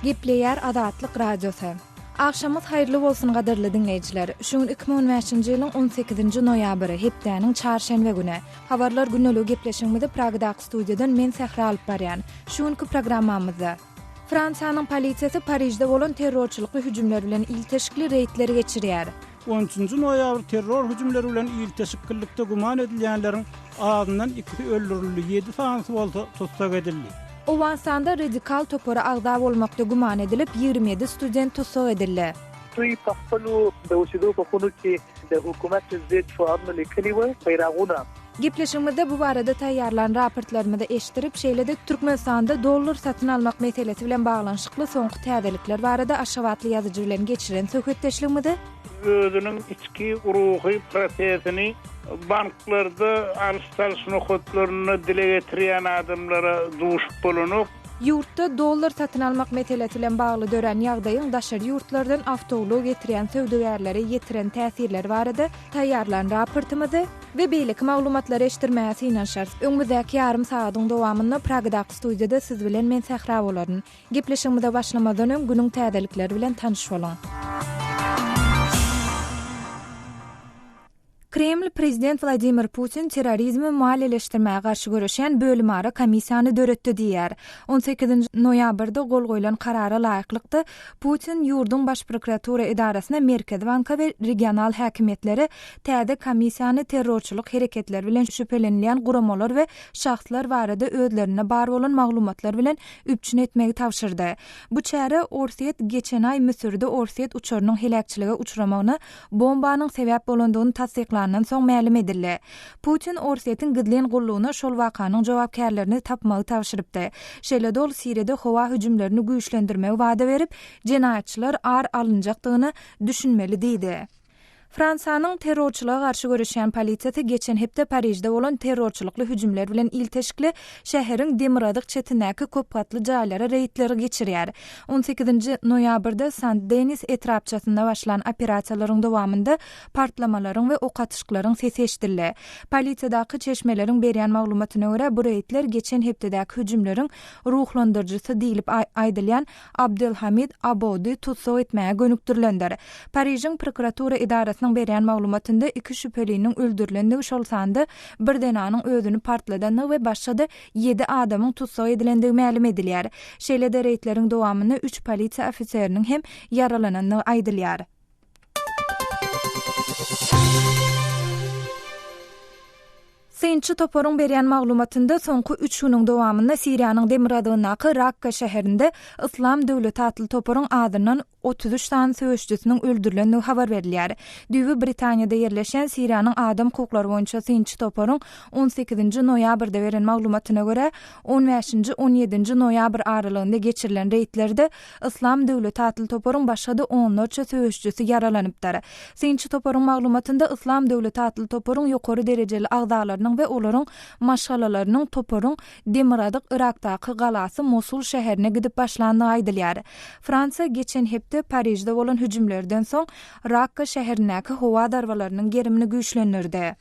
Gepleyer Adatlyk radiosu. Akşamyz hayrly bolsun gaderli dinleyijiler. Şuň 2015-nji ýylyň 18-nji noýabry hepdäniň çarşembe güni. Habarlar günlük gepleşigimizde Pragdaky studiýadan men Sehra alyp barýan. Şuňky programmamyzda Fransiýanyň polisiýasy Parijde bolan terrorçylykly hüjümler bilen ilteşikli reýtleri geçirýär. 13-nji noýabr terror hüjümleri bilen ilteşiklikde guman edilýänleriň ağzyndan 2 öldürildi, 7 fansy bolsa tutsak edildi. Owansanda radikal topora agda bolmakda guman edilip 27 student tutsak edildi. يقبلوا بوجودوا فخونوكي حكومات الزيت فأمن الكلمة فيراغونا. Gepleşigimizde bu barada taýýarlan raportlarymyzda eşdirip şeýlede Türkmenistanda dollar satyn almak meselesi bilen baglanşykly soňky täzelikler barada aşawatly ýazyjy bilen geçiren söhbetdeşligimizde özünün içki ruhy prosesini banklarda alış-salyş nokatlaryny dile getirýän adamlara duşup bolunup Yurtda dollar satyn almak meselesi bilen bagly dören ýagdaýyň daşary ýurtlardan awtogluw getirýän söwdägärlere ýetiren täsirleri barada taýýarlan raportymyzy we beýlik maglumatlary eşdirmäsi ýa-da şart. Öňüňizdäki ýarym saatyň dowamyny Pragdaky studiýada siz bilen men Sehra bolaryn. Gepleşigimize başlamadan öň günüň täzelikleri bilen tanyş bolun. Kreml prezident Vladimir Putin terrorizmi maliýeleşdirmäge garşy görüşen bölümara komissiýany döretdi diýär. 18-nji noýabrda gol goýulan karara laýyklykda Putin ýurdun baş prokuratura idarasyna Merkez Banka we regional häkimetleri täze komissiýany terrorçylyk hereketleri bilen şüphelenýän guramalar we şahslar barada özlerine bar bolan maglumatlar bilen üpçün etmegi tawşyrdy. Bu çäre Orset geçen ay Misirde Orset uçurunyň helakçylyga uçuramagyna bombanyň sebäp bolandygyny tasdiklanan soň ma'lum edildi. Putin Orset'in gidlen gullugyna şol wakanyň jogapkärlerini tapmagy tawşyrypdy. Şeýle dol Siriýede howa hüjümlerini güýçlendirmegi wada berip, jenaýatçylar ar alınjakdygyny düşünmeli diýdi. Fransiýanyň terrorçylyga garşy görüşen polisiýasy geçen hepde Parijde bolan terrorçylykly hüjümler bilen ilteşikli şäheriň Demiradyk çetindäki köp gatly jaýlara reýtleri geçirýär. 18-nji noýabrda Saint-Denis etrapçasynda başlanan operasiýalaryň dowamında partlamalaryň we ok atyşklaryň sesi eşdildi. Polisiýadaky çeşmeleriň berýän maglumatyna görä bu reýtler geçen hepdäki hüjümleriň ruhlandyrjysy diýilip aýdylýan Abdelhamid Abodi tutsak etmäge gönükdirilendir. Parijiň prokuratura idarasy berýän maglumatynda 2 şüpheliniň öldürilendigi şol sandy bir denanyň özüni partladandygy we başga da 7 adamyň tutsak edilendigi ma'lum edilýär. Şeýle-de reýtleriň dowamyny 3 polisiýa ofiseriniň hem yaralanandygy aýdylýar. Seňçi toporun berýän maglumatynda soňky 3 ýylyň dowamynda Siriýanyň Demiradygynaky Rakka şäherinde Islam döwleti atly toporuň adyndan 33 tan söwüşçüsiniň öldürilendigi habar berilýär. Düýbi Britaniýada ýerleşen Siriýanyň adam hukuklary boýunça seňçi toporuň 18-nji noýabrda beren maglumatyna görä 15-nji 17-nji noýabr aralygynda geçirilen reýtlerde Islam döwleti atly toporuň başga da 10 söwüşçüsi yaralanypdyr. Seňçi toporuň maglumatynda Islam döwleti atly toporuň ýokary derejeli agdalarynyň we olaryň maşgalalarynyň toporuň Demiradyk Irakdaky galasy Mosul şäherine gidip başlandygy aýdylýar. Fransiýa geçen hepde Parijde bolan hüjümlerden soň Rakka şäherindäki howa darwalarynyň gerimini güýçlendirdi.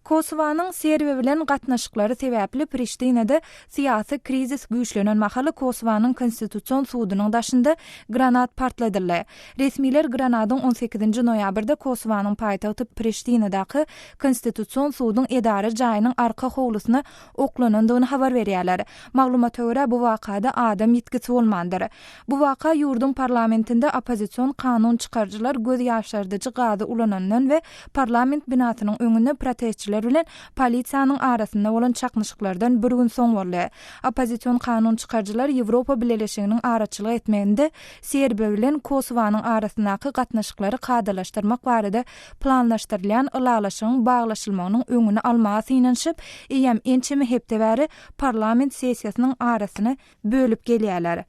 Kosovanyň Serbiýa bilen gatnaşyklary sebäpli Priştinede syýasy krizis güýçlenen mahaly Kosovanyň konstitusiýon sudynyň daşynda granat partladyldy. Resmiler granatyň 18-nji noýabrda Kosovanyň paýtagty Priştinedaky konstitusiýon sudyň edara jaýynyň arka howlusyna oklanandygyny habar berýärler. Maglumata görä bu wakada adam ýetkisi bolmandyr. Bu waka ýurdun parlamentinde opozisiýon kanun çykarjylar göz ýaşardyjy gazy ulanandan we parlament binasynyň öňünde protestçiler bilen polisiýanyň arasynda bolan çaknyşyklardan bir gün soň boldy. Opozisiýon kanun çykarjylar Ýewropa Birleşiginiň araçylyk etmeginde Serbiýa bilen Kosovanyň arasyndaky gatnaşyklary kadalaşdyrmak barada planlaşdyrylýan ılalaşygyň baglaşylmagynyň öňüni almagy ýynanşyp, eýem ençemi hepde bäri parlament sessiýasynyň arasyny bölüp gelýärler.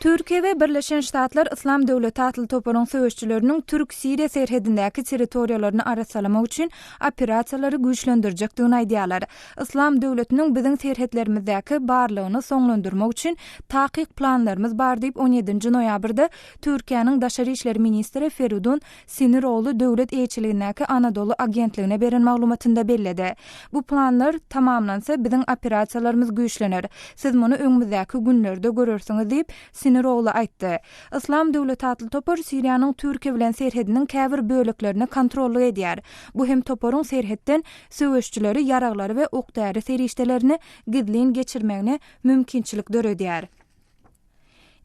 Türkiye ve Birleşen Ştatlar İslam Döwleti atly toparyň söwüşçüleriniň Türk-Siriýa serhedindäki territoriýalaryny arasalamak üçin operasiýalary güýçlendirjekdigini aýdýarlar. İslam Döwletiniň biziň serhedlerimizdäki barlygyny soňlandyrmak üçin takyk planlarymız bar diýip 17 noýabrda Türkiýanyň Daşary işleri ministri Feridun Siniroğlu döwlet elçiligindäki Anadolu agentligine beren maglumatynda belledi. Bu planlar tamamlansa biziň operasiýalarymys güýçlener. Siz muny öňümüzdäki günlerde görersiňiz diýip Siniroğlu aýtdy. İslam Döwleti atly topar Siriýanyň Türkiýe bilen serhediniň käbir böleklerini kontrolly edýär. Bu hem toparyň serhetden söwüşçüleri, yaraglary we okdary serişdelerini gidlin geçirmegine mümkinçilik döredýär.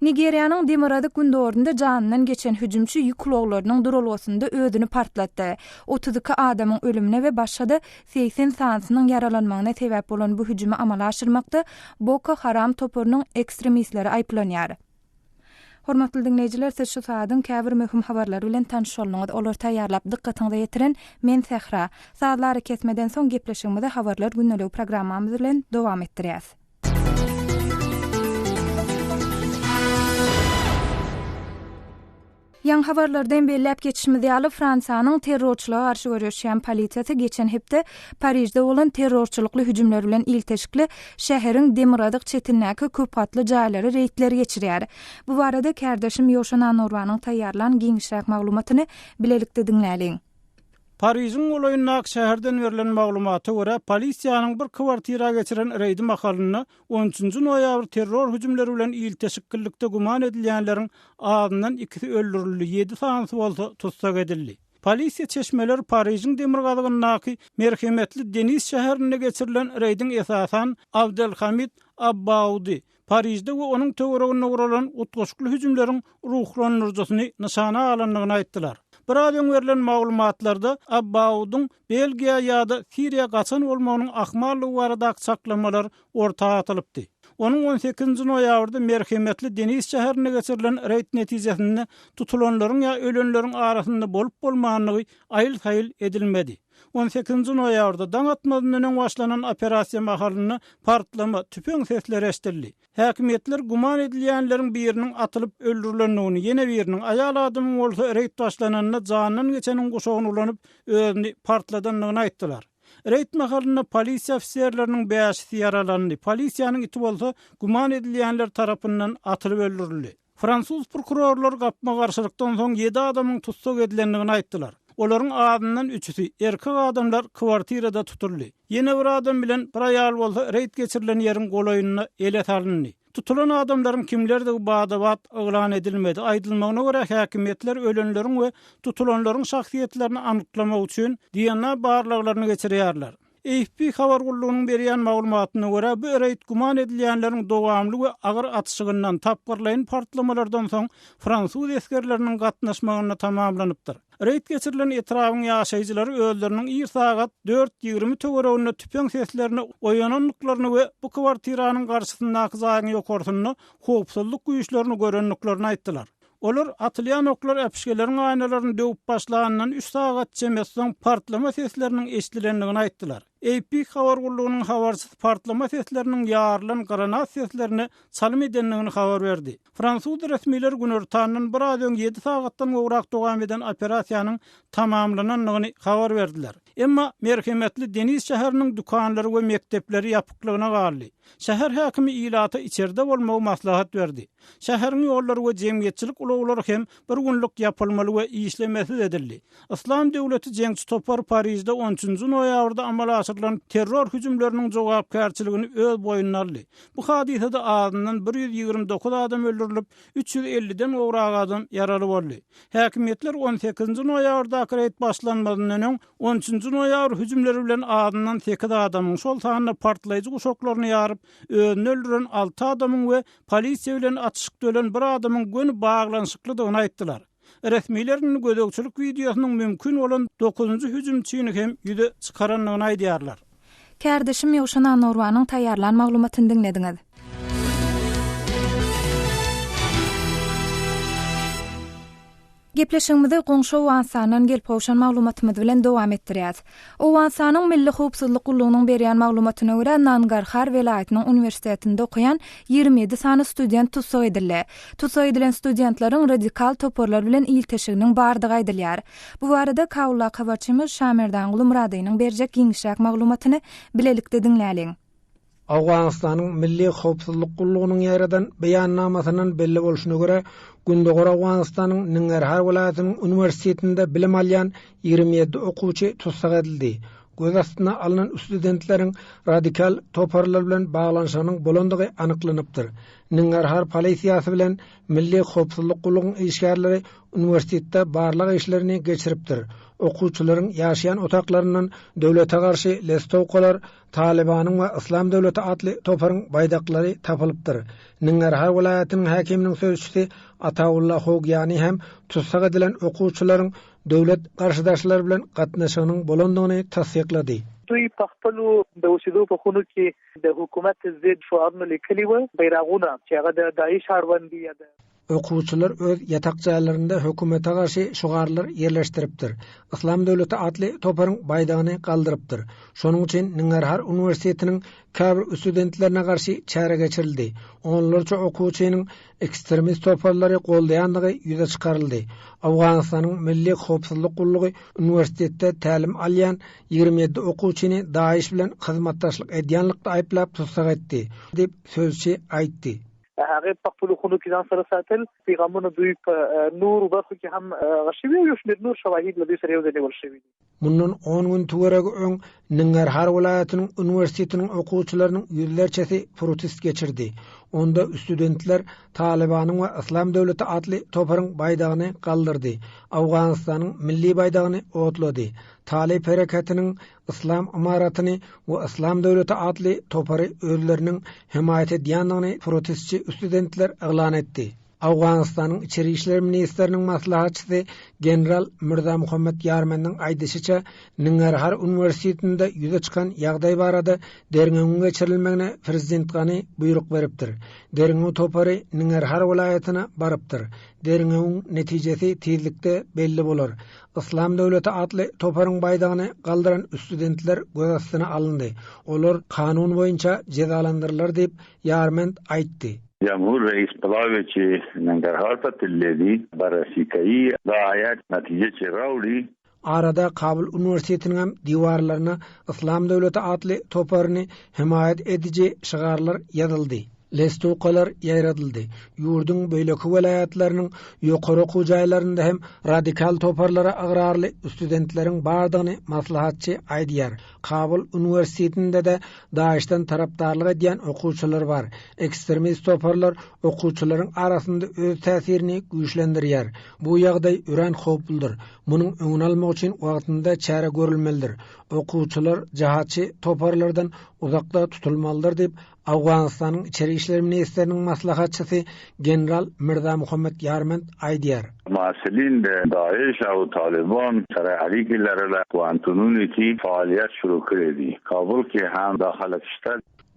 Nigeriýanyň Demiradyk gündorunda janynyň geçen hüjümçi ýükloglarynyň durulgysynda özüni partlatdy. 32 adamyň ölümine we başga da 80 sansynyň yaralanmagyna sebäp bolan bu hüjümi amala aşyrmakda Boko Haram toparynyň ekstremistleri aýplanýar. Hormatly dinleýijiler, siz şu saatyň käbir möhüm habarlary bilen tanışýarlyňyz. Olar taýýarlap dikkatiňizi ýetiren men Sehra. Saatlar kesmeden soň gepleşigimizde habarlar günnelik programmamyz bilen dowam etdirýäs. Ýang habarlardan bellep geçişimizi alyp Fransanyň terrorçylyga garşy görüşýän polisiýasy geçen hepde Parijde bolan terrorçylykly hüjümler bilen ilteşikli şäheriň Demiradyk çetinäki köp gatly jaýlary reýtleri geçirýär. Bu barada kardeşim Ýoşan Norwanyň taýýarlan giňişräk maglumatyny bilelikde diňläliň. Pariziň olaýyndaky şäherden berilen maglumata görä, polisiýanyň bir kwartira geçiren reýdi mahalyny 13 noýabr terror hüjümleri bilen ilteşiklikde guman edilýänleriň adyndan 2 öldürildi, 7 sansy bolsa tutsak edildi. Polisiýa çeşmeler Pariziň demirgalygynyňky merhemetli Deniz şäherine geçirilen reýdiň esasan Abdelhamid Abbaudy Parijde we onuň töweregine uğralan utgaşykly hüjümleriň ruhlandyrjysyny nyşana alanlygyny aýtdylar. Bir adam verilen maglumatlarda Abbaudyň Belgiýa ýa-da Siriýa gaçan bolmagynyň ahmallygy barada saklamalar ortaga atylypdy. Onuň 18 noýabrda merhemetli Deniz şäherine geçirilen reýt netijesinde tutulanlaryň ýa ölenleriň arasynda bolup bolmagyny aýyl-taýyl edilmedi. 18 noýabrda daň atmadan başlanan operasiýa mahalyny partlama, tüpeň sesleri eşdildi. Häkimetler guman edilýänleriň biriniň atylyp öldürilendigini, ýene biriniň aýal adamyň bolsa reýt başlananyna janynyň geçeniň goşagyny ulanyp özüni partladanlygyny aýtdylar. Reýt mahalyna polisiýa ofisiýerleriniň 5-si yaralandy. Polisiýanyň iti bolsa guman edilýänler tarapyndan atylyp öldürildi. Fransuz prokurorlar gapma garşylykdan soň 7 adamyň tutsak edilendigini aýtdylar. Olaryň adyndan 3-si erkek adamlar kwartirada tutuldy. Ýene bir adam bilen bir aýal bolsa reýt geçirilen ýeriň golaýynyna ele salyndy. Tutulan adamlaryň kimlerdigi badabat eglan edilmedi. Aýdylmagyna görä häkimetler ölenleriň we tutulanlaryň şahsiýetlerini anyklamak üçin DNA barlaklaryny geçirýärler. AFP habar gullugynyň berýän maglumatyna görä bu reýt guman edilýänleriň dowamly we agyr atışygyndan tapgyrlaýyn partlamalardan soň Fransuz eskerleriniň gatnaşmagyna tamamlanypdyr. Reýt geçirilen etrawyň ýaşaýjylary özleriniň ir sagat 4:20 töwereginde tüpeň seslerini oýananlyklaryny we bu kwartiranyň garşysyndaky zaýyň ýokarsyny howpsuzlyk güýçlerini görenliklerini aýtdylar. Olar atylýan oklar äpişkeleriň aýnalaryny döwüp başlagandan 3 sagat çemesden partlama sesleriniň eşdilendigini aýtdylar. AP habar gullugynyň habarçysy partlama sesleriniň ýarlan granat seslerini çalym edenligini habar berdi. Fransuz resmiler günortanyň bir adan 7 sagatdan gowrak dowam eden operasiýanyň tamamlananyny habar berdiler. Emma merhemetli Deniz şäheriniň dukanlary we mektepleri ýapyklygyna galy. Şäher häkimi ilata içeride bolmagy maslahat berdi. Şäheriň ýollary we jemgyýetçilik ulaglary hem bir günlük ýapylmaly we işlemesi edildi. İslam Döwleti jeňçi topar Parijde 13 noýabrda amala aşyrylan terror hüjümleriniň jogapkärçiligini öz boýuna aldy. Bu hadisede adyndan 129 adam öldürilip 350den gowrak adam yaraly boldy. Häkimetler 18 noýabrda reýt başlanmadan öň 13 noýabr hüjümleri bilen adyndan 8 adamyň şol taýyna partlaýjy guşoklaryny ýaryp özüni öldüren 6 adamyň we polisiýa bilen atışykda ölen bir adamyň göni baglanşyklydygyny aýtdylar. Resmilerin gödökçülük videosynyň mümkin bolan 9-njy hüjümçiňi hem ýüze çykaranlygyny aýdýarlar. Kardeşim Ýoşan Norwanyň taýýarlan maglumatyny dinlediňiz. Gepleşigimizi goňşy Owensanyň gelip howşan maglumatymyz bilen dowam etdirýäs. Owensanyň Milli Howpsuzlyk Gullugynyň berýän maglumatyna görä Nangarhar welaýatynyň uniwersitetinde okuyan 27 sany student tutsak edildi. Tutsak edilen studentlaryň radikal toporlar bilen ilteşiginiň bardygy aýdylýar. Bu barada Kawla habarçymyz Şamerdan Gulumradynyň berjek giňişräk maglumatyny bilelikde dinläliň. Awganistanyň Milli Howpsuzlyk Gullugynyň ýaradan beýannamasynyň belli bolşuna görä Gündogor Awganistanyň Nangarhar welaýatynyň uniwersitetinde bilim alýan 27 okuwçy tutsak edildi. Göz astyna alynan studentleriň radikal toparlar bilen baglanşanyň bolandygy anyklanypdyr. Nangarhar polisiýasy bilen Milli Howpsuzlyk Gullugynyň işgärleri uniwersitetde barlyk işlerini geçiripdir. Okuwçylaryň ýaşaýan otaklaryndan döwlete garşy lestowkalar, Talibanyň we Islam döwleti adly toparyň baýdaklary tapylypdyr. Nangarhar welaýatynyň häkiminiň sözçüsi Atawullah Hogyany hem tutsak edilen okuwçylaryň döwlet garşydaşlary bilen gatnaşygynyň bolandygyny tasdiqlady. دوی په خپل د اوسېدو په خونو کې د حکومت ضد شعارونه لیکلي و بیرغونه چې هغه د داعش اړوند یا د Okuwçylar öz ýatak jaýlarynda hökümete garşy şugarlar ýerleşdiripdir. Islam döwleti adly toparyň baýdagyny galdyrypdyr. Şonuň üçin Nangarhar uniwersitetiniň käbir studentlerine garşy çäre geçirildi. Onlarca okuwçynyň ekstremist toparlary goldaýandygy ýüze çykaryldy. Awganistanyň Milli Howpsuzlyk Gullugy uniwersitetde tälim alýan 27 okuwçyny Daesh bilen hyzmatdaşlyk edýänlikde aýplap tutsak etdi, dep sözçi aýtdy. هغه په خپل خونو کې ځان سره ساتل پیغامونه دوی په نور برخو کې هم غشوي او شمیر نور شواهد لدی سره یو ځای نیول شوی دي. Mundan 10 gün töwereg öň Nangarhar welaýatynyň uniwersitetiniň okuwçylarynyň ýüzlerçesi protest geçirdi. Onda studentler Talibanyň we Islam döwleti adly toparyň baýdagyny galdyrdy. Awganistanyň milli baýdagyny otlady. Talib herekatynyň Islam imaratyny we Islam döwleti adly topary özleriniň himayat edýändigini protestçi studentler eglan etdi. Awganistanyň içeri işler ministriniň maslahatçysy general Mirza Muhammed Yarmanyň aýdysyça Nangarhar uniwersitetinde ýüze çykan ýagdaý barada derňeňe geçirilmegine prezident gany buyruk beripdir. Derňeň topary Nangarhar welaýatyna barypdyr. Derňeň netijesi tezlikde belli bolar. Islam döwleti adly toparyň baýdagyny galdyran studentler göz astyna alındy. Olar kanun boýunça cezalandyrylýar diýip Yarman aýtdy. جمهور رئیس پلاوی چې ننګرهار ته تللی دی بررسي کوي دا آیات نتیجه چې راوړي Arada Kabul Üniversitetining diwarlaryna Islam döwleti adly toparyny himayat edici şygarlar ýazyldy. Lestowkalar ýaýradyldy. Ýurdun beýleki welaýatlarynyň ýokary okuw jaýlarynda hem radikal toparlara agrarly studentleriň bardygyny maslahatçy aýdýar. Kabul Üniversitetinde de Daeşden tarapdarlyk edýän okuwçylar bar. Ekstremist toparlar okuwçylaryň arasynda öz täsirini güýçlendirýär. Bu ýagdaý üren howpludyr. Munyň öňüni almak üçin wagtynda çäre görülmelidir. Okuwçylar jahatçy toparlardan uzakda tutulmalydyr diýip Awganistanyň içeri işler ministriniň maslahatçysy general Mirza Muhammed Yarman aýdýar. Mas'ulin de Daesh we Taliban sara alýkylarla guantanamodagi faýalyat şuru kirdi. Kabul ki hem daxalykşda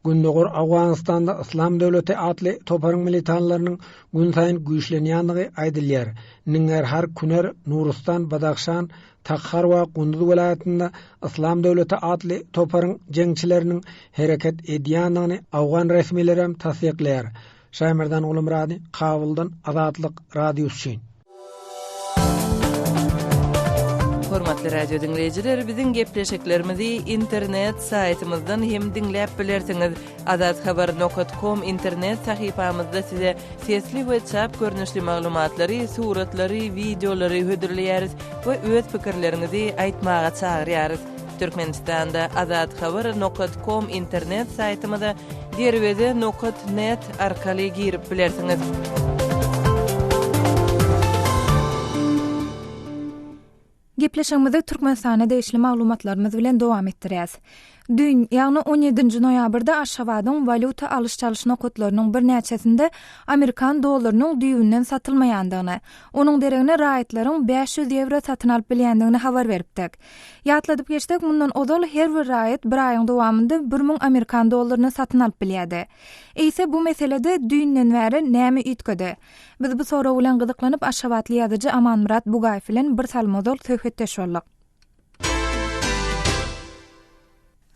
Gündogor Awganistanda Islam döwleti adly toparyň militanlarynyň gün saýyn güýçlenýänligi aýdylýar. Nangarhar Küner, Nuristan, Badaxşan, Takhar we Gunduz welaýatynda Islam döwleti adly toparyň jeňçileriniň hereket edýändigini Awgan resmiýetleri hem tasdiqlaýar. Şaýmerdan Gulumrady, Kabuldan Azatlyk radiosu. Hormatly radio dinleyijiler, biziň gepleşiklerimizi internet saytymyzdan hem dinläp bilersiňiz. azathabar.com internet sahypamyzda size sesli we çap görnüşli maglumatlary, suratlary, videolary hödürleýäris we öz pikirleriňizi aýtmaga çagyrýarys. Türkmenistanda azathabar.com internet saytymyza derwede.net arkaly girip bilersiňiz. Gepleşigimizi Türkmenistana değişli maglumatlarymyz bilen dowam etdirýäs. Dün, yani 17. noyabrda Aşgabatyň valuta alış-çalyş nokotlarynyň bir näçesinde Amerikan dollarynyň düýünden satylmaýandygyny, onuň deregine raýatlaryň 500 euro satyn alyp bilýändigini habar beripdik. Ýatladyp geçdik, mundan odal her bir raýat bir aýyň dowamynda 1000 Amerikan dollaryny satyn alyp bilýärdi. Eýse bu meselede düýünden bäri näme üýtgedi? Biz bu soraw bilen gyzyklanyp Aşgabatly ýazyjy Amanmurat Bugaýew bilen bir salmodal söhbetdeş boldyk.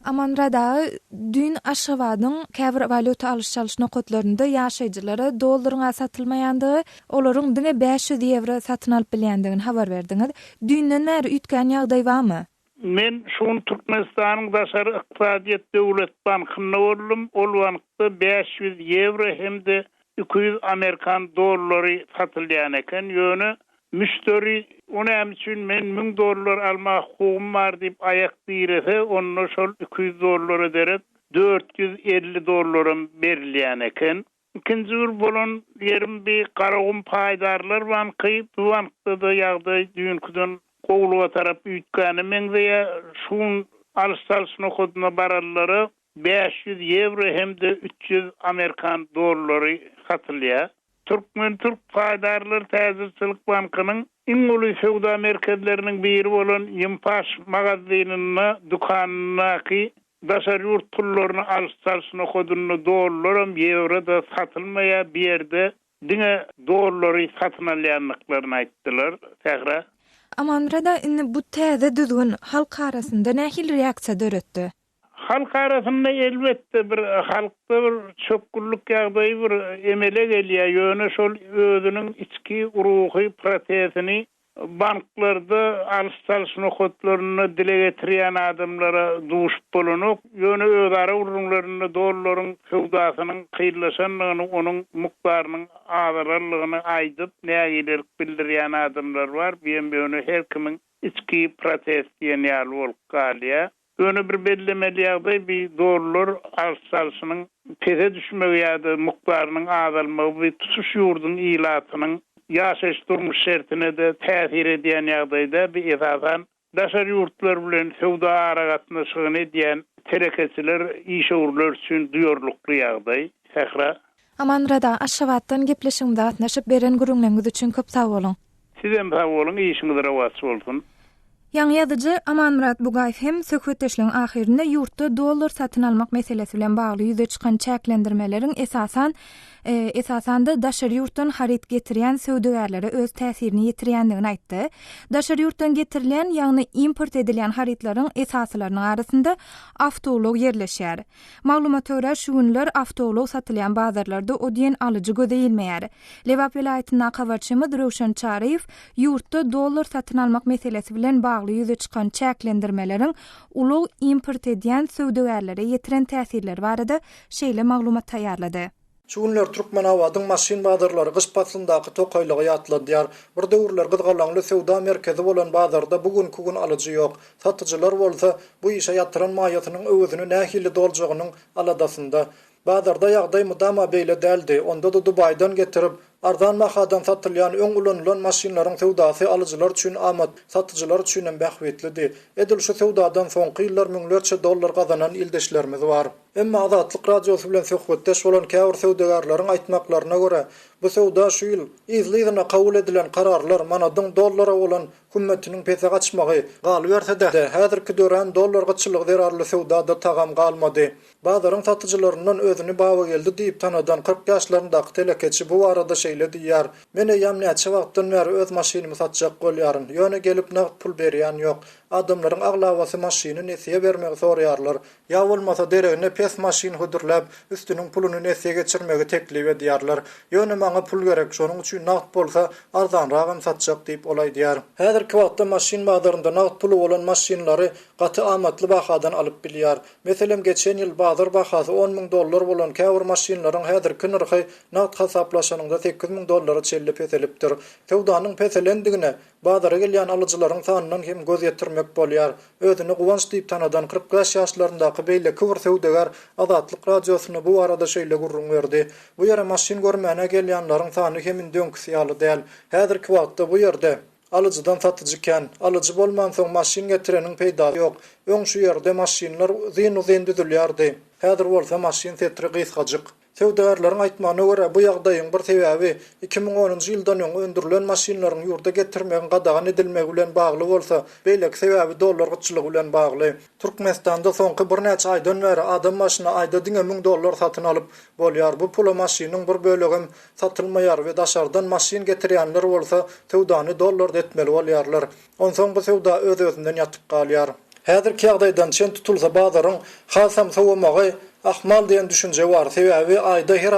Amanrada dün Aşgabatyň käbir valuta alış-çalyş nokotlarynda ýaşaýjylara dollaryň satylmaýandygy, olaryň diňe 500 euro satyn alyp bilýändigini habar berdiňiz. Dünden bäri üýtgän ýagdaý barmy? Men şuň Türkmenistanyň daşary ykdysadyýet döwlet bankyna boldum. Ol wagtda 500 euro hemde 200 Amerikan dollary satylýan eken. Ýöne müşteri onu için men 1000 dollar alma hukukum var diýip ayak diýrese, onu şol 200 dollar ederek 450 dollarym berilýän eken. İkinji bir bolan yerim bir garagum paýdarlar banky, bu bankda da ýagdaý düýünküden gowluga tarap üýtgäni meňze şuň alış-çalyş nokotyna barallary 500 euro hemde 300 Amerikan dollary satylýar. Türk paýdarlar Täzirçilik bankynyň iň uly sowda merkezleriniň biri bolan Ýympaş magazynyna, dukanyna daşary ýurt pullaryny alış-çalyş nokotyny dollaram, euro da satylmaýar, bir ýerde diňe dollary satyn alýanlyklaryny aýtdylar. Tähra. Amanrada indi bu täze düzgün halk arasynda nähil reaksiýa döretdi? Halk arasında elbette bir halkda bir çöpküllük ýagdaýy bir emele gelýär. Ýöne şol özüniň içki ruhy prosesini banklarda alış-çalyş nokotlaryny dile getirýän adamlara duşup bolanyp, ýöne özara urunlaryny dollaryň sowdasynyň kyrlaşanlygyny, onuň mukdarynyň azarlygyny aýdyp näýeler bildirýän adamlar bar. Ýöne her kimiň içki proses diýen ýaly bolup galýar. Öne bir bellemeli ýagdaý bir dollar alış-çalyşynyň teze düşmegi ýa-da mukdarynyň azalmagy we tutuş ýurdun ilatynyň ýaşaýyş durmuş şertine de täsir edýän ýagdaýda bir esasan daşary ýurtlar bilen sowda aragatnaşygyny edýän terekeçiler işgörler üçin duýarlykly ýagdaý. Sähra. Amanrada Aşgabatdan gepleşigimde gatnaşyp beren gurulmaňyz üçin köp sag bolun. Sizem sag bolun, işiňiz rawat bolsun. Ýa-ni ýazyjy Amanmurat Bugaýew hem söhbetdeşligiň ahirinde ýurtda dollar satyn almak meselesi bilen bagly ýüze çykan çäklendirmeleriň esasan da daşary ýurtdan harit getirýän söwdegärlere öz täsirini ýetirýändigini aýtdy. Daşary ýurtdan getirilen, ýagny import edilýän haritlaryň esaslarynyň arasynda awtolog ýerleşýär. Maglumat görä şu günler awtolog satylýan bazarlarda odýen alyjy gözeýilmeýär. Lewap vilayatyna habarçymyz Röşen Çaryýew ýurtda dollar satyn almak meselesi bilen bagly ýüze çykan çäklendirmeleriň ulug import edýän söwdegärlere ýetiren täsirleri barada şeýle maglumat taýýarlady. Şu günler Türkmen awadyň maşin bazarlary gyş patlyndaky tokaýlygy ýatlanýar. Bir döwürler gyzgalanly sowda merkezi bolan bazarda bugünkü gün alyjy ýok. Satyjylar bolsa bu işe ýatyran maýatynyň özüni nähili doljagynyň aladasynda. Bazarda ýagdaý mudama beýle däldi. Onda da Dubaýdan getirip arzan mahadan satylýan öň ulanylan maşinlaryň sowdasy alyjylar üçin amat, satyjylar üçin bähwetlidir. Edil şu sowdadan soňky ýyllar $1000 dollar gazanan ildeşlerimiz bar. Emma Azatlyk radiosu bilen söhbetdeş bolan käbir sowdegarlaryň aýtmaklaryna görä, bu sowda şu ýyl izliýine kabul edilen kararlar manadyň dollara bolan hükümetiniň pese gaçmagy galy berse-de häzirki dören dollar gaçylygy zerarly sowdada tagam galmady. Bazaryň satyjylaryndan özüni bawa geldi diýip tanadan 40 ýaşlaryndaky telekeçi bu arada şeýle diýär. Mene ýam näçe wagtdan beri öz maşynymy satjak bolýaryn. Ýöne gelip nagt pul berýän ýok. Adamlaryň aglawasy maşyny nesiýe bermegi sorýarlar. Ýa bolmasa deregine pes maşyn hödürläp üstüniň puluny nesiýe geçirmegi teklip edýärler. Ýöne maňa pul gerek, şonuň üçin nagt bolsa arzanragam satjak diýip olay diýär. Häzirki wagtda maşyn bazarynda nagt pulu bolan maşynlary gaty amatly bahadan alyp bilýär. Meselem geçen ýyl bazar bahasy $10,000 bolan käbir maşynlaryň häzirki narhy nagt hesaplaşanyňda $8,000 çellip etilipdir. Sowdanyň peselendigine bazara gelýän alyjylaryň sanynyň hem göz ýetirmek bolýar. Özüni guwanç diýip tanadan 45 ýaşlaryndaky beýle kıwr sowdegar Azatlyk radiosyna bu arada şeýle gurrun berdi. Bu ýere maşyn görmäne gelýänleriň sany hemin dönküsi ýaly däl. Häzirki wagtda bu ýerde alıcıdan satıcıken, alıcı bolman soň maşin getirenin peýda ýok. Öň şu ýerde maşinler uzyn düzülýärdi. Häzir bolsa maşin setri gysgadyk. Sewdagarlaryň aýtmagyna görä bu ýagdaýyň bir sebäbi 2010-njy ýyldan öň öndürilen maşinlaryň ýurda getirmegen gadagan edilmegi bilen bagly bolsa, beýleki sebäbi dollar gyçylygy bilen bagly. Türkmenistanda soňky bir näçe aýdan beri adam maşyna aýda $1000 satyn alyp bolýar. Bu pula maşynyň bir bölegi satylmaýar we daşardan maşin getirýänler bolsa, sewdany dollarda etmeli bolýarlar. Onsoň bu sewda öz-özünden ýatyp galýar. Häzirki ýagdaýdan çen tutulsa bazaryň hasam sowamagy ahmal diýen düşünje bar. Sebäbi aýda her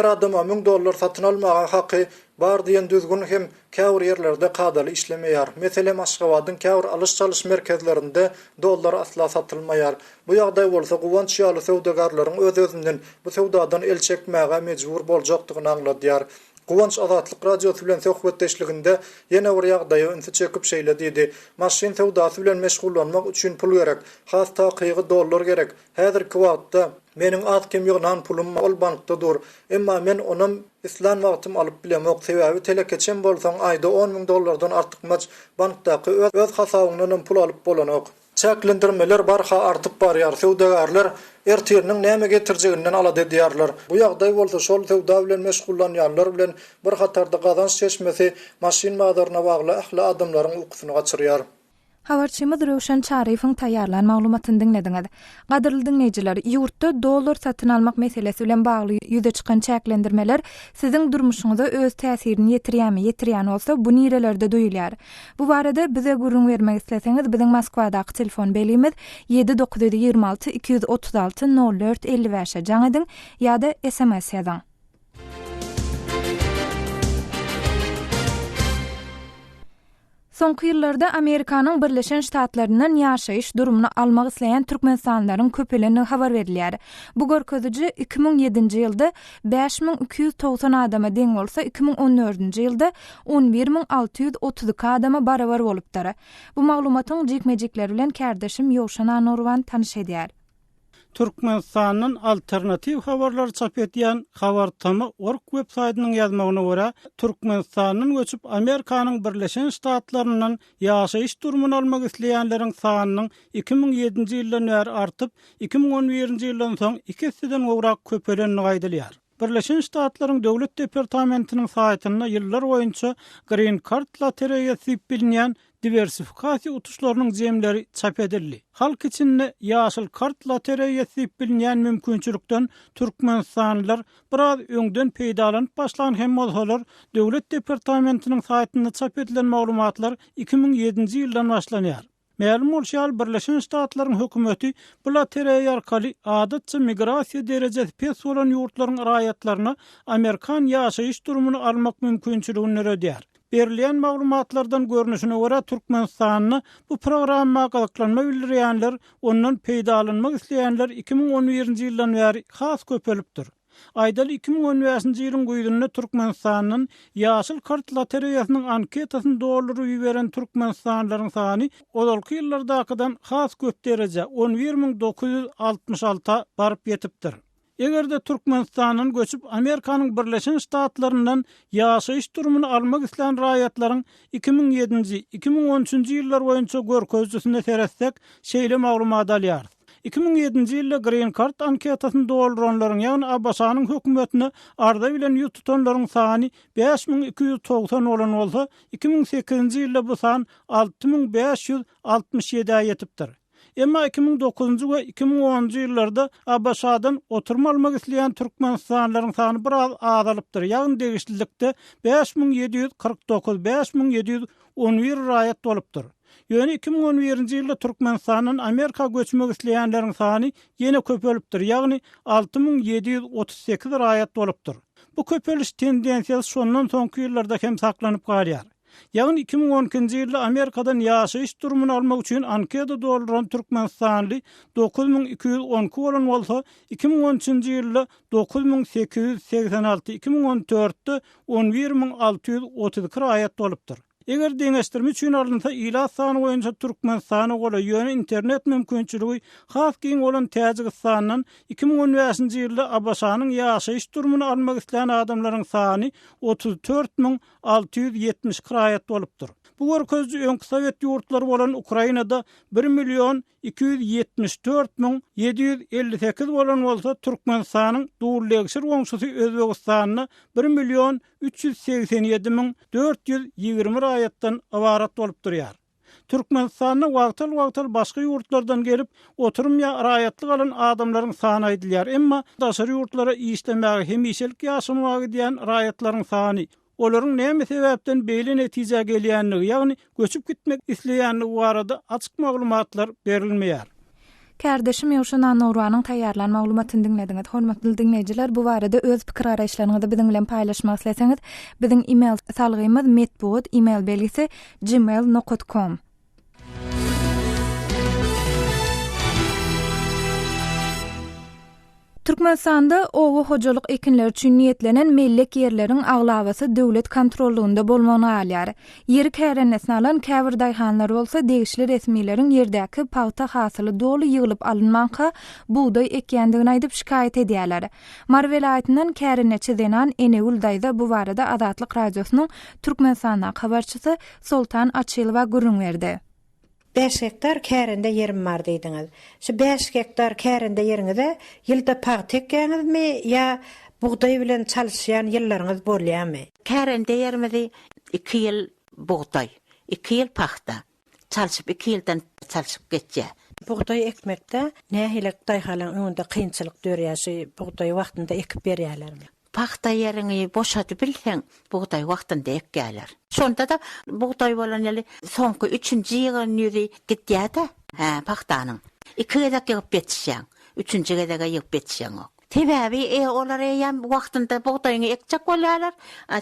adama $1000 satyn almagan haky bar diýen düzgün hem käwr ýerlerde kadaly işlemeýär. Meselem Aşgabatyň käwr alış-çalyş merkezlerinde dollar asla satylmaýar. Bu ýagdaý bolsa guwanç ýaly sewdagarlaryň öz-özünden bu sewdadan el çekmäge mejbur boljakdygyny anladýar. Guwanç Azatlyk radiosu bilen söhbetdeşliginde ýene bir ýagdaýy ünsi çekip şeýle diýdi. Maşin sewdasy bilen meşgullanmak üçin pul gerek. Hasta kygy dollar gerek. Häzirki wagtda meniň az kim ýognan pulum ol bankda dur. Emma men onuň islan wagtym alyp bilemok. Sebäbi telekeçem bolsaň aýda $10,000 artykmaç bankdaky öz hasabyňdan pul alyp bolanok. Çäklendirmeler barha artyp barýar. Sewdagarlar ertirniň näme getirjeginden alady diýerler. Bu ýagdaý bolsa şol sewda bilen meşgullanýanlar bilen bir hatarda gazanç çeşmesi maşin madarına bagly ahly adamlaryň ukysyny gaçyrýar. Habarçymyz Röşen Çarifiň taýýarlan maglumatyny dinlediňiz. Gaderly dinleýijiler, ýurtda dollar satyn almak meselesi bilen bagly ýüze çykan çäklendirmeler siziň durmuşyňyza öz täsirini ýetirýän bolsa, bu nirelerde duýulýar. Bu barada bize gurrun bermek isleseňiz, biziň Moskwadaky telefon belimiz 79726 236 04 55 jaň ediň ýa-da SMS ýazyň. Soňky ýyllarda Amerikanyň Birleşen Ştatlarynyň ýaşaýyş durumyny almak isleýän türkmenstanlaryň köpeligini habar berilýär. Bu görkeziji 2007-nji ýylda 5290 adama deň bolsa, 2014-nji ýylda 11632 adama barabar bolupdyr. Bu maglumatyň jekmejekleri bilen kärdeşim Ýowşan Anurwan tanış edýär. Türkmenistanyň alternativ habarlar çap edýän habartama.org websaýtynyň ýazmagyna görä, Türkmenistanyň göçüp Amerikanyň Birleşen Ştatlarynyň ýaşaýyş durumuny almak isleýänleriň sanynyň 2007-nji ýyldan bäri artyp, 2011-nji ýyldan soň ikisinden gowrak köpelenini gaýdylýar. Birleşen Ştatlaryň Döwlet Departamentiniň saýtyna ýyllar boýunça Green Card lotereyasy bilinýän diversifikasiýa utuşlarynyň jemleri çap edildi. Halk içinde ýaşyl kart lotereyasy bilinýän mümkinçilikden türkmenstanlylar biraz öňden peýdalanyp başlan hem bolsalar Döwlet Departamentiniň saýtyna çap edilen maglumatlar 2007-nji ýyldan başlanýar. Ma'lum bolýar, Birleşen Ştatlaryň hökümeti bu lotereýa arkaly adatça migrasiýa derejesi pes bolan ýurtlaryň raýatlaryna Amerikan ýaşaýyş durumuny almak mümkinçiligini ödýär. Berilýän maglumatlardan görnüşine görä Türkmenistanyny bu programma galaklanma bildirýänler, ondan peýdalanmak isleýänler 2011-nji ýyldan bäri has köpelipdir. Aýdaly 2015-nji ýylyň goýdunyna Türkmenistanyň ýaşyl kart lotereýasynyň anketasyny doldurup ýiberen türkmenstanlylaryň sany olalky ýyllardakydan has köp dereje 11966 baryp ýetipdir. Egerde Türkmenistanyň göçüp Amerikanyň Birleşen Ştatlaryndan ýaşaýyş durumuny almak isleýän raýatlaryň 2007-nji, 2013-nji ýyllar boýunça görkezjisine seretsek, şeýle maglumat alýar. 2007-nji ýylda Green Card anketasyny dolduranlaryň, ýagny Abbasanyň hökümetine arda bilen ýurt tutanlaryň sany 5290 bolan bolsa, 2008-nji ýylda bu san 6567 ýetipdir. Emma 2009-njy we 2010-njy ýyllarda Abbasadan oturma almak isleýän türkmenstanlylaryň sany biraz azalypdyr. Ýagny degişlilikde 5749, 5711 raýat bolupdyr. Ýöne 2011-nji ýylda Türkmenistanyň Amerika göçmek isleýänleriň sany ýene köpelipdir. Ýagny 6738 raýat bolupdyr. Bu köpeliş tendensiýasy şondan soňky ýyllarda hem saklanyp galýar. Ýagny 2012-nji ýylda Amerikadan ýaşaýyş durumuny almak üçin anketa dolduran türkmenstanly 9212 bolan bolsa, 2013-nji ýylda 9886, 2014-de 11632 raýat bolupdyr. Eger deňeşdirme üçin alınsa ila sany boýunça Türkmenistany gola ýöne internet mümkinçiligi has giň bolan Täjikistanyň 2015-nji ýylda Abaşanyň ýaşaýyş durmuny almak isleýän adamlaryň sany 34.670 kiraýat bolupdyr. Bu görkezji öňki Sowet ýurtlary bolan Ukrainada 1.244.758 bolan bolsa, Türkmenistanyň dowrlegşir goňşusy Özbegistanyna 1.387.420 raýatdan awarat bolup durýar. Türkmenistanyň wagtal başga ýurtlardan gelip oturum ýa raýatlyk alan adamlaryň sany aýdylýar. Emma daşary ýurtlara işlemäge hemişelik ýaşamagy diýen raýatlaryň sany olaryň näme sebäpden beýle netije gelýänligi, ýagny göçüp gitmek isleýänligi barada açyk maglumatlar berilmeýär. Kardeşim Ýoşan Nurwanyň taýýarlan maglumatyny dinlediňiz. Hormatly dinleýijiler, bu barada öz pikir araýşlaryňyzy biziň bilen paýlaşmak isleseňiz, biziň e-mail salgymyz metbud, e-mail belgisi gmail.com. Türkmenistanda owa hojalyk ekinler üçin niýetlenen mellek ýerleriň aglawasy döwlet kontrolunda bolmagyny alýar. Ýeri kärennesine alan käbir daýhanlar bolsa, degişli resmiýetiň ýerdäki paýta hasyly doly ýygylyp alynmanka buğday ekýändigini aýdyp şikayet edýärler. Mar welaýatynyň kärenneçi Zenan Enegul daýda bu barada Azatlyk radiosynyň Türkmenistana habarçysy Sultan Açylowa gurrun berdi. 5 hektar kärinde yerim bar diýdiňiz. Şu 5 hektar kärinde ýeriňizde ýylda paýta tekýänizmi ýa buğday bilen çalışýan ýyllaryňyz bolýarmy? Kärinde ýerimizi 2 ýyl buğday, 2 ýyl paýta. Çalışyp 2 ýyldan çalışyp geçýär. Buğday ekmekde nähilek daýhalan öňünde kynçylyk dörýäşi, buğday wagtynda ekip berýärlermi? Paxta ýerini boşatyp bilseň, buğday wagtynda ekýärler. Şonda da buğday bolan ýaly soňky 3-nji ýygyň ýüri gitýär-de. Paxtanyň. 2 gezek ýygyp betişýän, 3-nji gezege ýygyp betişýän. Sebäbi olar ýam wagtynda buğdaýyny ekjek bolýarlar.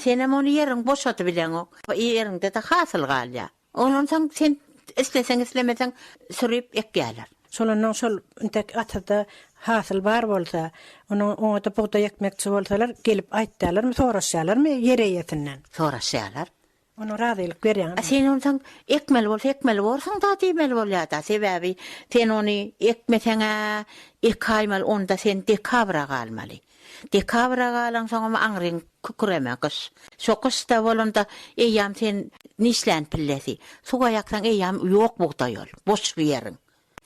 Senem onu ýeriň boşatyp bilen ok. Ýerinde de hasyl galýar. Onuň soň sen isleseň islemeseň sürüp ekýärler. Şolanyň şol intek atada hasyl bar bolsa, onu da buğday ekmekçi bolsalar gelip aýtdylarmy, soraşýarlarmy ýereýetinden? Soraşýarlar. Onu radylyk berýän. Sen ondan ekmel bolsaň da diýmel bolýar da. Sebäbi sen onu ekmeseňe 2 aýmal onda sen dekabra galmaly. Dekabra galan soňa aňryň kukuremek. Şokuşda bolanda eýam sen nislän pillesi. Suga ýaksaň eýam ýok buğday ol. Boş bir ýeriň.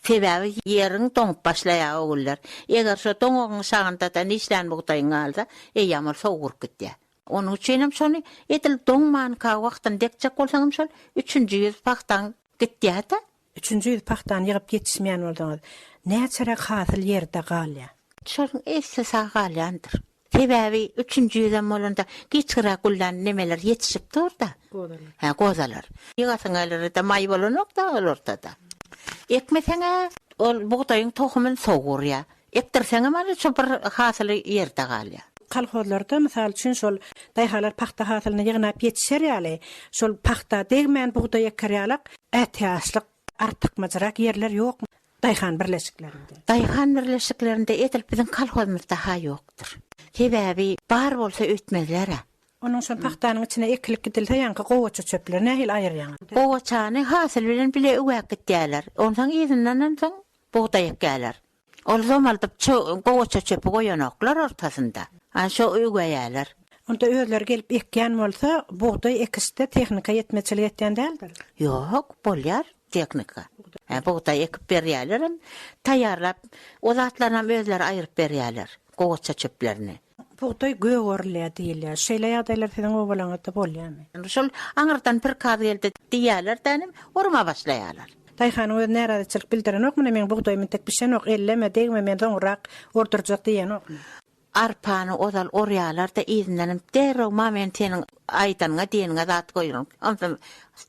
Sebäbi ýeriň toňup başlaýar ogullar. Eger şo toňuň şagynda da nislän buğdaýyň alsa, eýam soğurup gitýär. Onu üçinem şonu etil doňman ka wagtyn dekjek bolsaňam şol 3-nji ýyl paxtan gitýär-de. 3-nji ýyl paxtan ýygyp ýetişmeýän bolsaňyz, näçe hasyl ýerde galýar? Şol esse galýandyr. Sebäbi 3-nji ýyldan bolanda giçgirak gullan nemeler ýetişip durda. Gozalar. Ýygasyňlar da may bolanok da ortada. Ekmeseňe ol buğdaýyň tohumyn sogurýar. Ektirseňe mana şu bir hasyly ýerde galýar. Kalhozlarda misal üçin şol daýhalar paxta hasylyny ýygnap ýetişer ýaly. Şol paxta degmän buğday ekýärlik, ätýaslyk artyk majrak ýerler ýokmy? Daýhan birleşiklerinde. Daýhan birleşiklerinde etil biziň kalhozymyzda ha ýokdur. Sebäbi bar bolsa ötmezler. Onun şol paxtanyň içine ekilip gidilse ýanky gowaça çöpler nähil aýyrýan? Gowaçany hasyl bilen bile öwäk gitýärler. Ondan ýerinden soň buğday ekýärler. Ol zamaldyp gowaça çöpü goýanoklar ortasynda. Şo öwäýärler. Onda özler gelip ekýän bolsa, buğday ekişde tehnika ýetmeçilik etýän däldir. Ýok, bolýar tehnika. Buğday ekip berýärler, taýýarlap, o zatlarynam özleri aýryp berýärler gowaça çöplerini. Buğday göwürlýär diýilýär. Şeýle ýagdaýlar siziň obalaňyzda bolýarmy? Şol aňyrdan bir kaz geldi diýärler tänim, urma başlaýarlar. Daýhan öz näradyçylyk bildiren okmy, men buğdaýmy tek bişen ok, elleme degme men soňrak ordurjak diýen okmy? Arpany ozal orýarlar da izinden derrew momentiniň aýtanyňa diýeniňe zat goýurum. Onda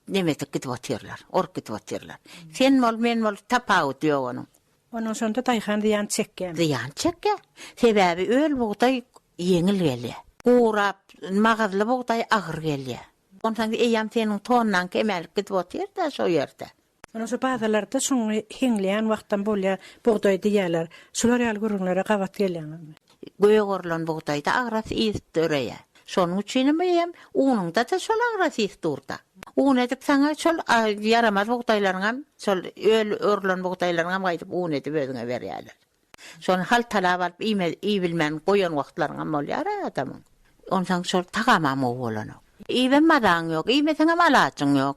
nemetek gidip otyrlar, gidip otyrlar. Sen mol men mol tapawut ýok onuň. Onuň şonda daýhan diýen çekýär. Diýen çekýär. Sebäbi öl buğday ýeňil gelýär. Gurap, magazly buğday agyr gelýär. Ondan eýam seniň tondan kemelik gidip otyr da şo ýerde. Ana şu bazalarda şoňy heňleýän wagtdan bolýar buğday diýerler. Şolar ýaly gurunlara gabat gelýärmi? Göýgorlan buğdaýda agras iýip döreýär. Şonuň üçin hem uňda da şol agresif durda. Un edip sana şol yaramaz bugdaýlaryňam, şol örlen bugdaýlaryňam gaýdyp un edip özüňe berýärler. Şonu hal talap alyp iyi bilmän goýan wagtlaryňam bolýar adamyň. Ondan şol tagamam bolan. İyi madan ýok, iyi mesene malaçyň ýok.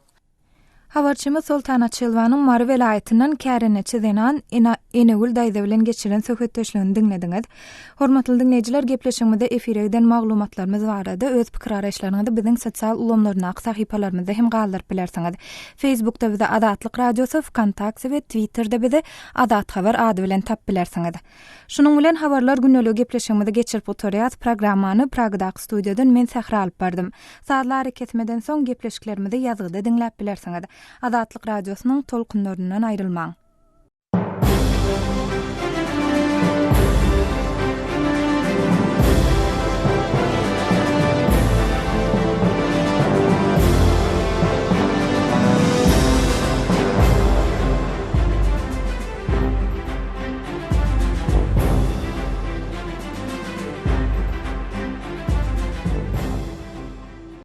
Habarçymyz Sultana Çelwanyň Mary welaýatynyň Käreneçi denan Enegül daýda bilen geçiren söhbetdeşligini dinlediňiz. Hormatly dinleýijiler, gepleşigimizde efirden maglumatlarymyz barada öz pikir araýşlaryňyzy biziň sosial ulamlaryna, sahypalarymyzda hem galdyryp bilersiňiz. Facebookda bize Adatlyk Radiosu, Wkontakte we Twitterda bize Adat Habar ady bilen tap bilersiňiz. Şunuň bilen habarlar günnelik gepleşigimizde geçirip oturýat programmany Pragdaky studiýadan men Sähra alyp bardym. Saatlar ketmeden soň gepleşiklerimizi ýazgyda dinläp bilersiňiz. Adatlyk Radiosynyň tolkunlaryndan aýrylmaň.